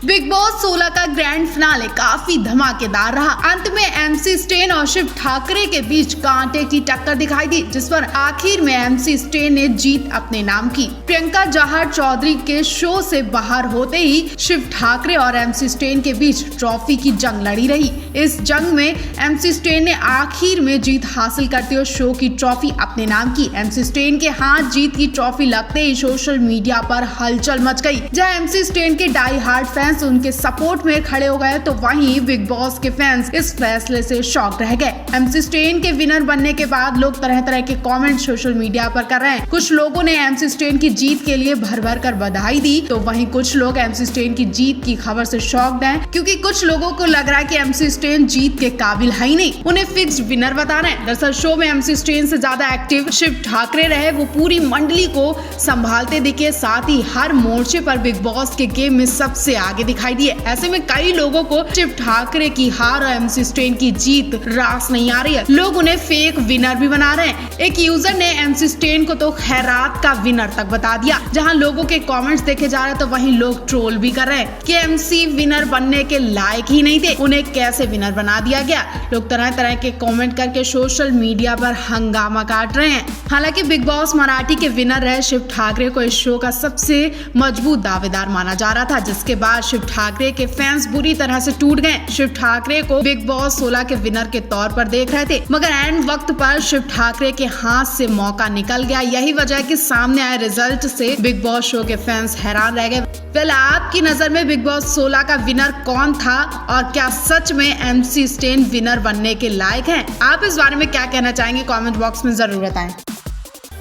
Big boss 16 का grand finale काफी धमाकेदार रहा। अंत में एमसी स्टेन और शिव ठाकरे के बीच कांटे की टक्कर दिखाई दी, जिस पर आखिर में एमसी स्टेन ने जीत अपने नाम की। प्रियंका जहर चौधरी के शो से बाहर होते ही शिव ठाकरे और एमसी स्टेन के बीच ट्रॉफी की जंग लड़ी रही। इस जंग में एमसी स्टेन ने आखिर में जीत हासिल करते हुए शो की ट्रॉफी अपने नाम की। एमसी स्टेन के हाथ जीत की ट्रॉफी लगते ही सोशल मीडिया पर हलचल मच गई। जहां एमसी स्टेन के डाई हार्ड फैंस उनके सपोर्ट में खड़े हो गए, तो वहीं बिग बॉस के फैंस इस फैसले से शॉक रह गए। एमसी स्टेन के विनर बनने के बाद लोग तरह तरह के कमेंट सोशल मीडिया पर कर रहे हैं। कुछ लोगों ने एमसी स्टेन की जीत के लिए भर भर कर बधाई दी, तो वहीं कुछ लोग एमसी स्टेन की जीत की खबर से शॉक्ड हैं, क्योंकि कुछ लोगों को लग रहा है कि एमसी स्टेन जीत के काबिल है ही नहीं, उन्हें फिक्स्ड विनर बता रहे हैं। दरअसल शो में एमसी स्टेन से ज्यादा एक्टिव शिव ठाकरे रहे। वो पूरी मंडली को संभालते दिखे, साथ ही हर मोर्चे पर बिग बॉस के गेम में सबसे आगे दिखाई दिए। ऐसे में कई लोगों को शिव ठाकरे की हार और एमसी स्टेन की जीत रास नहीं आ रही है। लोग उन्हें फेक विनर भी बना रहे हैं। एक यूजर ने एमसी स्टेन को तो खैरात का विनर तक बता दिया। जहां लोगों के कमेंट्स देखे जा रहे हैं, तो वहीं लोग ट्रोल भी कर रहे हैं कि एमसी विनर बनने के लायक ही नहीं थे, उन्हें कैसे विनर बना दिया गया। लोग तरह तरह के कमेंट करके सोशल मीडिया पर हंगामा काट रहे हैं। हालांकि बिग बॉस मराठी के विनर रहे शिव ठाकरे को इस शो का सबसे मजबूत दावेदार माना जा रहा था, जिसके बाद शिव ठाकरे के फैंस बुरी तरह से टूट गए। शिव ठाकरे को बिग बॉस 16 के विनर के तौर पर देख रहे थे, मगर एंड वक्त पर शिव ठाकरे के हाथ से मौका निकल गया। यही वजह है कि सामने आए रिजल्ट से बिग बॉस शो के फैंस हैरान रह गए। पहले आपकी नजर में बिग बॉस 16 का विनर कौन था, और क्या सच में एमसी स्टेन विनर बनने के लायक हैं? आप इस बारे में क्या कहना चाहेंगे? कमेंट बॉक्स में जरूर बताएं।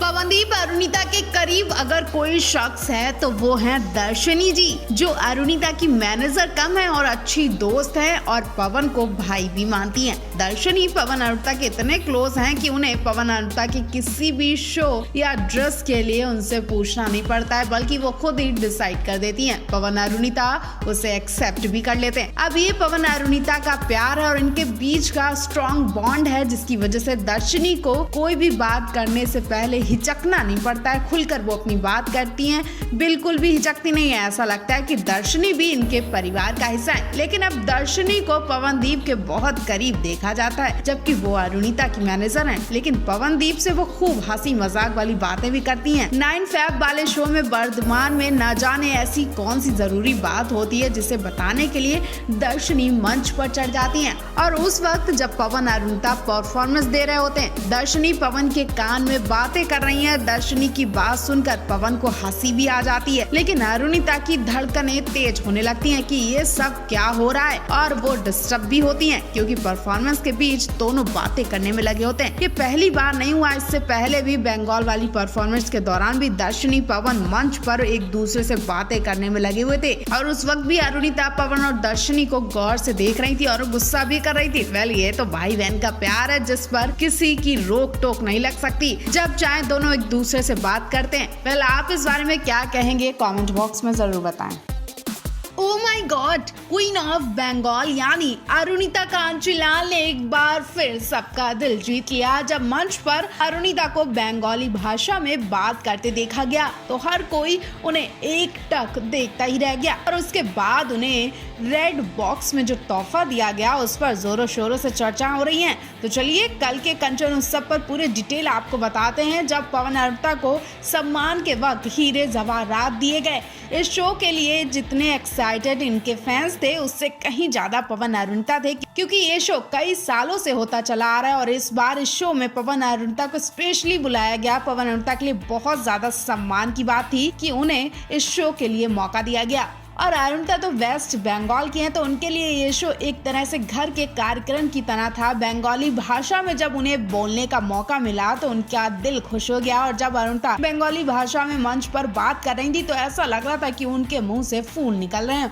पवनदीप अरुणिता के करीब अगर कोई शख्स है तो वो है दर्शनी जी, जो अरुणिता की मैनेजर कम है और अच्छी दोस्त है और पवन को भाई भी मानती हैं। दर्शनी पवन अरुणिता के इतने क्लोज हैं कि उन्हें पवन अरुणिता के किसी भी शो या ड्रेस के लिए उनसे पूछना नहीं पड़ता है, बल्कि वो खुद ही डिसाइड कर देती हैं। पवन अरुणिता उसे एक्सेप्ट भी कर लेते हैं। अब ये पवन अरुणिता का प्यार है और इनके बीच का स्ट्रॉन्ग बॉन्ड है, जिसकी वजह से दर्शनी को कोई भी बात करने से पहले हिचकना नहीं पड़ता है। खुलकर वो अपनी बात करती हैं, बिल्कुल भी हिचकती नहीं है। ऐसा लगता है कि दर्शनी भी इनके परिवार का हिस्सा है। लेकिन अब दर्शनी को पवनदीप के बहुत करीब देखा जाता है, जबकि वो अरुणिता की मैनेजर हैं। लेकिन पवनदीप से वो खूब हंसी मजाक वाली बातें भी करती हैं। 9 फेब वाले शो में वर्धमान में न जाने ऐसी कौन सी जरूरी बात होती है जिसे बताने के लिए दर्शनी मंच पर चढ़ जाती हैं। और उस वक्त जब पवन अरुणिता परफॉर्मेंस दे रहे होते हैं, दर्शनी पवन के कान में बातें कर रही है। दर्शनी की बात सुनकर पवन को हंसी भी आ जाती है, लेकिन अरुणिता की धड़कनें तेज होने लगती हैं कि ये सब क्या हो रहा है, और वो डिस्टर्ब भी होती हैं, क्योंकि परफॉर्मेंस के बीच दोनों बातें करने में लगे होते हैं। ये पहली बार नहीं हुआ, इससे पहले भी बंगाल वाली परफॉर्मेंस के दौरान भी दर्शनी पवन मंच पर एक दूसरे से बातें करने में लगे हुए थे, और उस वक्त भी अरुणिता पवन और दर्शनी को गौर से देख रही थी और गुस्सा भी कर रही थी। वेल, ये तो भाई बहन का प्यार है, जिस पर किसी की रोक टोक नहीं लग सकती। जब चाहे दोनों एक दूसरे से बात करते हैं। वेल, आप इस बारे में क्या कहेंगे? कमेंट बॉक्स में जरूर बताएं। Oh my god, queen of Bengal यानी अरुणिता कांचीलाल ने एक बार फिर सबका दिल जीत लिया। जब मंच पर अरुणिता को बंगाली भाषा में बात करते देखा गया, तो हर कोई उन्हें एकटक देखता ही रह गया, और उसके बाद उन्हें रेड बॉक्स में जो तोहफा दिया गया उस पर जोरों शोरों से चर्चा हो रही है। तो चलिए कल के कंचन उत्सव पर पूरे डिटेल आपको बताते हैं, जब पवन अरुणिता को सम्मान के वक्त हीरे जवाहरात दिए गए। इस शो के लिए जितने एक्साइटेड इनके फैंस थे, उससे कहीं ज्यादा पवन अरुणिता थे, क्योंकि ये शो कई सालों से होता चला आ रहा है, और इस बार इस शो में पवन अरुणिता को स्पेशली बुलाया गया। पवन अरुणिता के लिए बहुत ज्यादा सम्मान की बात थी कि उन्हें इस शो के लिए मौका दिया गया। और अरुणिता तो वेस्ट बंगाल की हैं, तो उनके लिए ये शो एक तरह से घर के कार्यक्रम की तरह था। बंगाली भाषा में जब उन्हें बोलने का मौका मिला तो उनका दिल खुश हो गया, और जब अरुणिता बंगाली भाषा में मंच पर बात कर रही थी, तो ऐसा लग रहा था कि उनके मुंह से फूल निकल रहे हैं।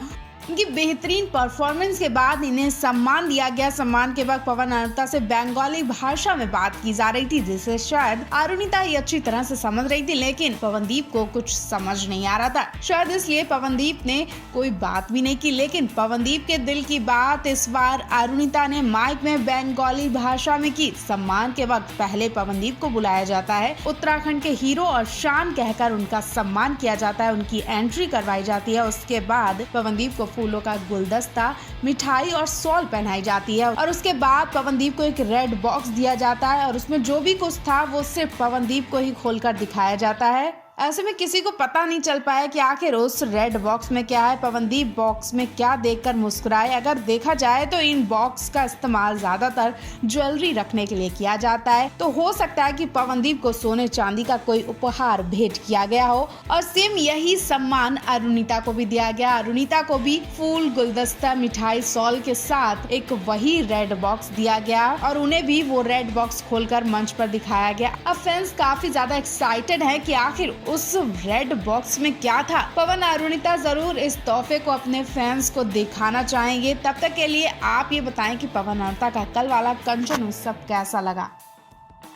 उनकी बेहतरीन परफॉर्मेंस के बाद इन्हें सम्मान दिया गया। सम्मान के वक्त पवन अरुणिता से बंगाली भाषा में बात की जा रही थी, जिसे शायद अरुणिता ही अच्छी तरह से समझ रही थी, लेकिन पवनदीप को कुछ समझ नहीं आ रहा था। शायद इसलिए पवनदीप ने कोई बात भी नहीं की। लेकिन पवनदीप के दिल की बात इस बार अरुणिता ने माइक में बंगाली भाषा में की। सम्मान के वक्त पहले पवनदीप को बुलाया जाता है, उत्तराखंड के हीरो और शान कहकर उनका सम्मान किया जाता है, उनकी एंट्री करवाई जाती है। उसके बाद पवनदीप को फूलों का गुलदस्ता, मिठाई और शॉल पहनाई जाती है और उसके बाद पवनदीप को एक रेड बॉक्स दिया जाता है और उसमें जो भी कुछ था वो सिर्फ पवनदीप को ही खोलकर दिखाया जाता है। ऐसे में किसी को पता नहीं चल पाया कि आखिर उस रेड बॉक्स में क्या है। पवनदीप बॉक्स में क्या देखकर मुस्कुराए। अगर देखा जाए तो इन बॉक्स का इस्तेमाल ज्यादातर ज्वेलरी रखने के लिए किया जाता है, तो हो सकता है कि पवनदीप को सोने चांदी का कोई उपहार भेंट किया गया हो और सेम यही सम्मान अरुणिता को भी दिया गया। अरुणिता को भी फूल, गुलदस्ता, मिठाई, शॉल के साथ एक वही रेड बॉक्स दिया गया और उन्हें भी वो रेड बॉक्स खोलकर मंच पर दिखाया गया। अब फैंस काफी ज्यादा एक्साइटेड है कि आखिर उस रेड बॉक्स में क्या था। पवन अरुणिता जरूर इस तोहफे को अपने फैंस को दिखाना चाहेंगे। तब तक के लिए आप ये बताएं कि पवन अरुणिता का कल वाला कंचन उत्सव कैसा लगा।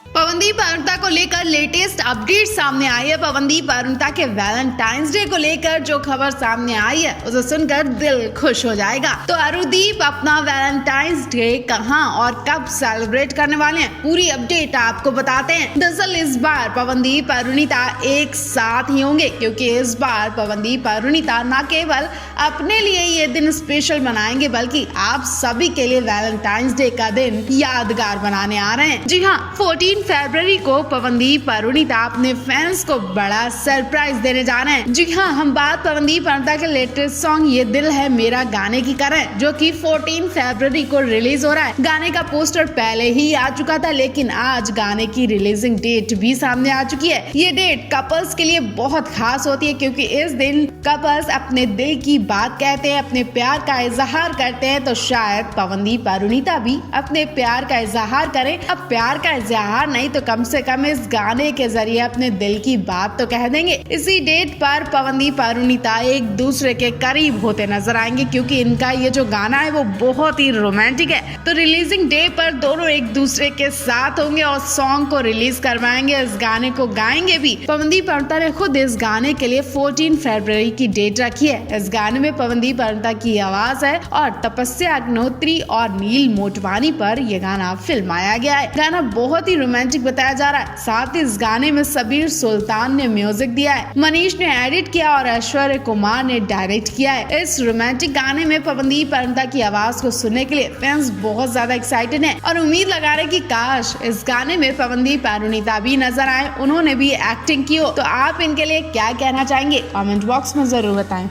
पवनदीप अरुणिता को लेकर लेटेस्ट अपडेट सामने आई है। पवनदीप अरुणिता के वैलेंटाइंस डे को लेकर जो खबर सामने आई है उसे सुनकर दिल खुश हो जाएगा। तो अरुणदीप अपना वैलेंटाइंस डे कहां और कब सेलिब्रेट करने वाले हैं, पूरी अपडेट आपको बताते हैं। दरअसल इस बार पवनदीप अरुणिता एक साथ ही होंगे, क्योंकि इस बार पवनदीप अरुणिता न केवल अपने लिए ये दिन स्पेशल बनाएंगे बल्कि आप सभी के लिए वैलेंटाइंस डे का दिन यादगार बनाने आ रहे हैं। जी हाँ, 14 फरवरी को पवनदीप अरुणिता अपने फैंस को बड़ा सरप्राइज देने जा रहे हैं। जी हाँ, हम बात पवनदीप अरुणिता के लेटेस्ट सॉन्ग ये दिल है मेरा गाने की कर रहे हैं, जो कि 14 फरवरी को रिलीज हो रहा है। गाने का पोस्टर पहले ही आ चुका था, लेकिन आज गाने की रिलीजिंग डेट भी सामने आ चुकी है। ये डेट कपल्स के लिए बहुत खास होती है, क्योंकि इस दिन कपल्स अपने दिल की बात कहते हैं, अपने प्यार का इजहार करते हैं। तो शायद पवनदीप अरुणिता भी अपने प्यार का इजहार करें। अब प्यार का इजहार नहीं तो कम से कम इस गाने के जरिए अपने दिल की बात तो कह देंगे। इसी डेट पर पवनदीप अरुणिता एक दूसरे के करीब होते नजर आएंगे, क्योंकि इनका ये जो गाना है वो बहुत ही रोमांटिक है। तो रिलीजिंग डे पर दोनों एक दूसरे के साथ होंगे और सॉन्ग को रिलीज करवाएंगे, इस गाने को गाएंगे भी। पवनदीप अरुणिता ने खुद इस गाने के लिए 14 फरवरी की डेट रखी है। इस गाने में पवनदीप अरुणिता की आवाज है और तपस्या अग्निहोत्री और नील मोटवानी पर यह गाना फिल्माया गया है। गाना बहुत ही रोमांटिक बताया जा रहा है। साथ ही इस गाने में सबीर सुल्तान ने म्यूजिक दिया है, मनीष ने एडिट किया और ऐश्वर्य कुमार ने डायरेक्ट किया है। इस रोमांटिक गाने में पवनदीप अरुणिता की आवाज को सुनने के लिए फैंस बहुत ज्यादा एक्साइटेड हैं और उम्मीद लगा रहे कि काश इस गाने में पवनदीप अरुणिता भी नजर आए, उन्होंने भी एक्टिंग की हो। तो आप इनके लिए क्या कहना चाहेंगे, कमेंट बॉक्स में जरूर बताएं।